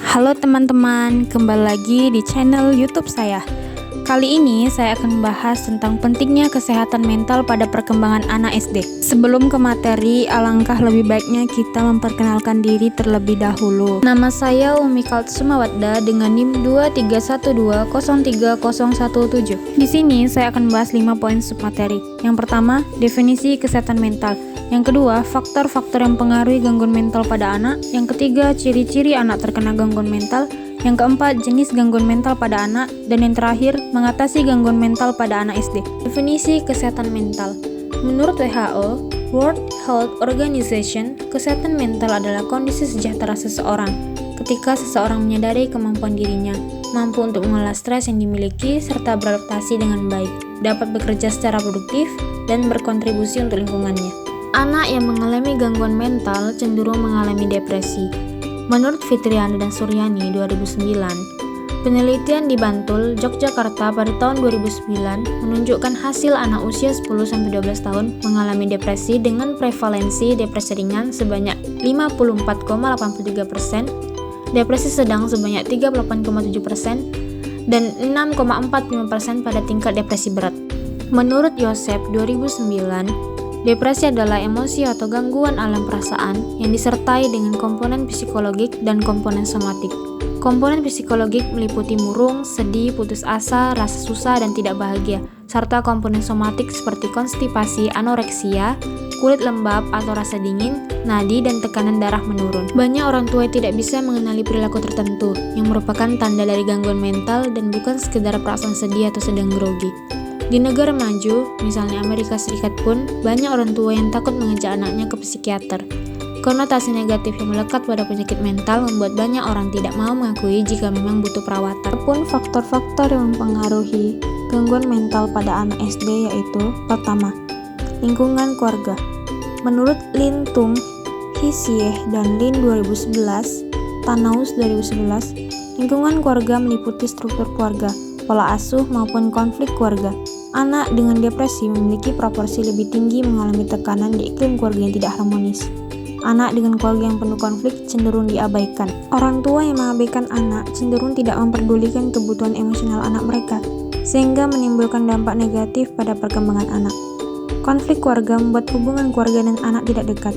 Halo teman-teman, kembali lagi di channel YouTube saya. Kali ini saya akan membahas tentang pentingnya kesehatan mental pada perkembangan anak SD. Sebelum ke materi, alangkah lebih baiknya kita memperkenalkan diri terlebih dahulu. Nama saya Umi Kaltsuma Wadda dengan NIM 231203017. Di sini saya akan membahas 5 poin submateri. Yang pertama, definisi kesehatan mental. Yang kedua, faktor-faktor yang mempengaruhi gangguan mental pada anak. Yang ketiga, ciri-ciri anak terkena gangguan mental. Yang keempat, jenis gangguan mental pada anak. Dan yang terakhir, mengatasi gangguan mental pada anak SD. Definisi kesehatan mental. Menurut WHO, World Health Organization, kesehatan mental adalah kondisi sejahtera seseorang ketika seseorang menyadari kemampuan dirinya, mampu untuk mengelola stres yang dimiliki, serta beradaptasi dengan baik, dapat bekerja secara produktif, dan berkontribusi untuk lingkungannya. Anak yang mengalami gangguan mental cenderung mengalami depresi. Menurut Fitriana dan Suryani 2009, penelitian di Bantul, Yogyakarta pada tahun 2009 menunjukkan hasil anak usia 10-12 tahun mengalami depresi dengan prevalensi depresi ringan sebanyak 54,83%, depresi sedang sebanyak 38,7%, dan 6,45% pada tingkat depresi berat. Menurut Yosef 2009, depresi adalah emosi atau gangguan alam perasaan yang disertai dengan komponen psikologik dan komponen somatik. Komponen psikologik meliputi murung, sedih, putus asa, rasa susah, dan tidak bahagia, serta komponen somatik seperti konstipasi, anoreksia, kulit lembab atau rasa dingin, nadi, dan tekanan darah menurun. Banyak orang tua tidak bisa mengenali perilaku tertentu yang merupakan tanda dari gangguan mental dan bukan sekedar perasaan sedih atau sedang grogi. Di negara maju, misalnya Amerika Serikat pun, banyak orang tua yang takut mengajak anaknya ke psikiater. Konotasi negatif yang melekat pada penyakit mental membuat banyak orang tidak mau mengakui jika memang butuh perawatan. Adapun faktor-faktor yang mempengaruhi gangguan mental pada anak SD yaitu: pertama, lingkungan keluarga. Menurut Lin Tung, Hsieh, dan Lin 2011, Tanaus 2011, lingkungan keluarga meliputi struktur keluarga, pola asuh maupun konflik keluarga. Anak dengan depresi memiliki proporsi lebih tinggi mengalami tekanan di iklim keluarga yang tidak harmonis. Anak dengan keluarga yang penuh konflik cenderung diabaikan. Orang tua yang mengabaikan anak cenderung tidak memperdulikan kebutuhan emosional anak mereka, sehingga menimbulkan dampak negatif pada perkembangan anak. Konflik keluarga membuat hubungan keluarga dan anak tidak dekat.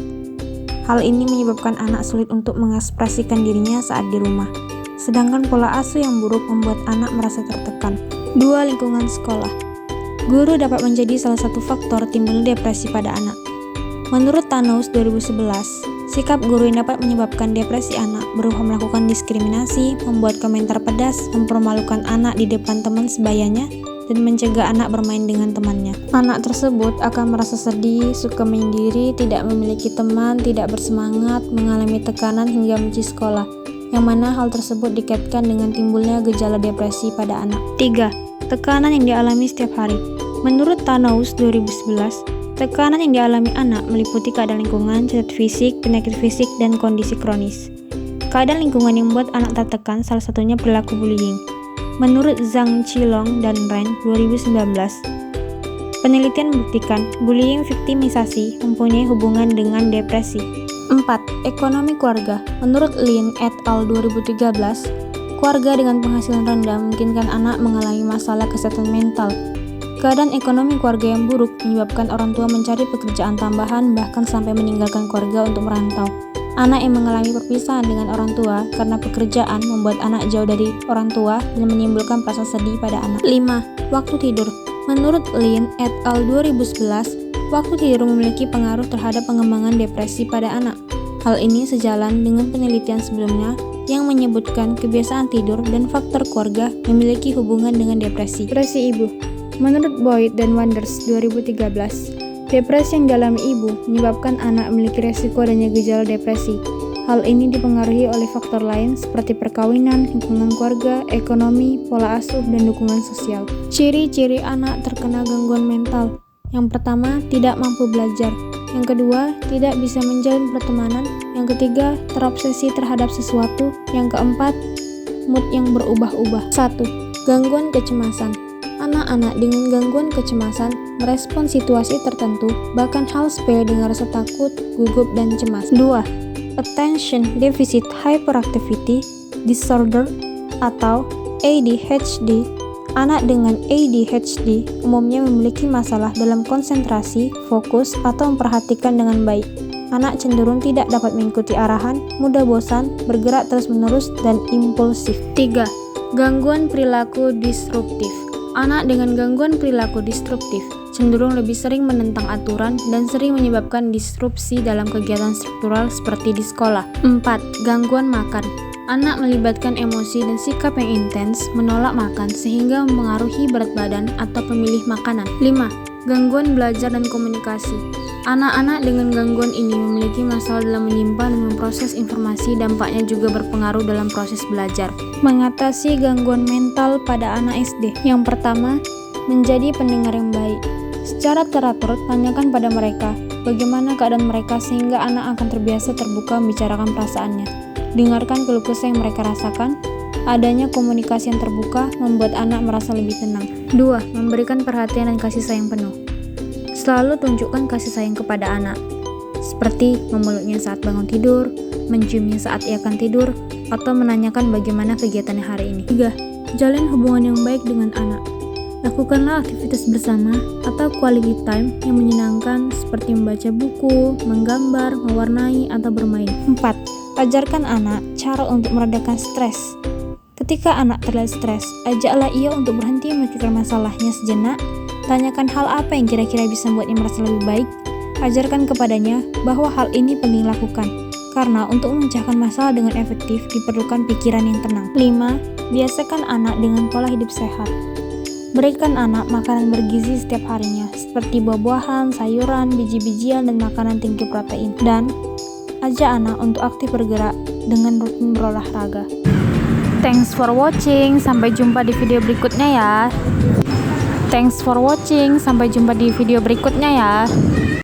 Hal ini menyebabkan anak sulit untuk mengekspresikan dirinya saat di rumah. Sedangkan pola asuh yang buruk membuat anak merasa tertekan. 2. Lingkungan sekolah. Guru dapat menjadi salah satu faktor timbulnya depresi pada anak. Menurut Tanaus 2011, sikap guru yang dapat menyebabkan depresi anak berupa melakukan diskriminasi, membuat komentar pedas, mempermalukan anak di depan teman sebayanya, dan mencegah anak bermain dengan temannya. Anak tersebut akan merasa sedih, suka menyendiri, tidak memiliki teman, tidak bersemangat, mengalami tekanan hingga benci sekolah, yang mana hal tersebut dikaitkan dengan timbulnya gejala depresi pada anak. 3. Tekanan yang dialami setiap hari. Menurut Tanaus 2011, tekanan yang dialami anak meliputi keadaan lingkungan, cacat fisik, penyakit fisik, dan kondisi kronis. Keadaan lingkungan yang membuat anak tertekan salah satunya perilaku bullying. Menurut Zhang Qilong dan Ren 2019, penelitian membuktikan bullying viktimisasi mempunyai hubungan dengan depresi. 4. Ekonomi keluarga. Menurut Lin et al. 2013, keluarga dengan penghasilan rendah memungkinkan anak mengalami masalah kesehatan mental. Keadaan ekonomi keluarga yang buruk menyebabkan orang tua mencari pekerjaan tambahan bahkan sampai meninggalkan keluarga untuk merantau. Anak yang mengalami perpisahan dengan orang tua karena pekerjaan membuat anak jauh dari orang tua dan menimbulkan perasaan sedih pada anak. 5. Waktu tidur. Menurut Lin et al. 2011, waktu tidur memiliki pengaruh terhadap pengembangan depresi pada anak. Hal ini sejalan dengan penelitian sebelumnya yang menyebutkan kebiasaan tidur dan faktor keluarga memiliki hubungan dengan depresi. Depresi ibu. Menurut Boyd dan Wanders 2013, depresi yang dialami ibu menyebabkan anak memiliki resiko adanya gejala depresi. Hal ini dipengaruhi oleh faktor lain seperti perkawinan, lingkungan keluarga, ekonomi, pola asuh, dan dukungan sosial. Ciri-ciri anak terkena gangguan mental. Yang pertama, tidak mampu belajar. Yang kedua, tidak bisa menjalin pertemanan. Yang ketiga, terobsesi terhadap sesuatu. Yang keempat, mood yang berubah-ubah. 1. Gangguan kecemasan. Anak-anak dengan gangguan kecemasan merespon situasi tertentu, bahkan hal sepele dengan rasa takut, gugup, dan cemas. 2. Attention Deficit Hyperactivity. Disorder atau ADHD. Anak dengan ADHD umumnya memiliki masalah dalam konsentrasi, fokus, atau memperhatikan dengan baik. Anak cenderung tidak dapat mengikuti arahan, mudah bosan, bergerak terus-menerus, dan impulsif. 3. Gangguan perilaku disruptif. Anak dengan gangguan perilaku disruptif cenderung lebih sering menentang aturan dan sering menyebabkan disrupsi dalam kegiatan struktural seperti di sekolah. 4. Gangguan makan. Anak melibatkan emosi dan sikap yang intens, menolak makan sehingga mempengaruhi berat badan atau pemilih makanan. 5. Gangguan belajar dan komunikasi. Anak-anak dengan gangguan ini memiliki masalah dalam menyimpan dan memproses informasi, dampaknya juga berpengaruh dalam proses belajar. Mengatasi gangguan mental pada anak SD. Yang pertama, menjadi pendengar yang baik. Secara teratur, tanyakan pada mereka bagaimana keadaan mereka sehingga anak akan terbiasa terbuka membicarakan perasaannya. Dengarkan keluh kesah yang mereka rasakan. Adanya komunikasi yang terbuka membuat anak merasa lebih tenang. 2. Memberikan perhatian dan kasih sayang penuh. Selalu tunjukkan kasih sayang kepada anak, seperti memeluknya saat bangun tidur, menciumnya saat ia akan tidur, atau menanyakan bagaimana kegiatannya hari ini. 3. Jalin hubungan yang baik dengan anak. Lakukanlah aktivitas bersama atau quality time yang menyenangkan seperti membaca buku, menggambar, mewarnai, atau bermain. 4. Ajarkan anak cara untuk meredakan stres. Ketika anak terlihat stres, ajaklah ia untuk berhenti memikirkan masalahnya sejenak. Tanyakan hal apa yang kira-kira bisa membuatnya merasa lebih baik. Ajarkan kepadanya bahwa hal ini penting dilakukan, karena untuk memecahkan masalah dengan efektif diperlukan pikiran yang tenang. 5. Biasakan anak dengan pola hidup sehat. Berikan anak makanan bergizi setiap harinya, seperti buah-buahan, sayuran, biji-bijian, dan makanan tinggi protein. Dan ajak anak untuk aktif bergerak dengan rutin berolahraga. Thanks for watching, sampai jumpa di video berikutnya ya.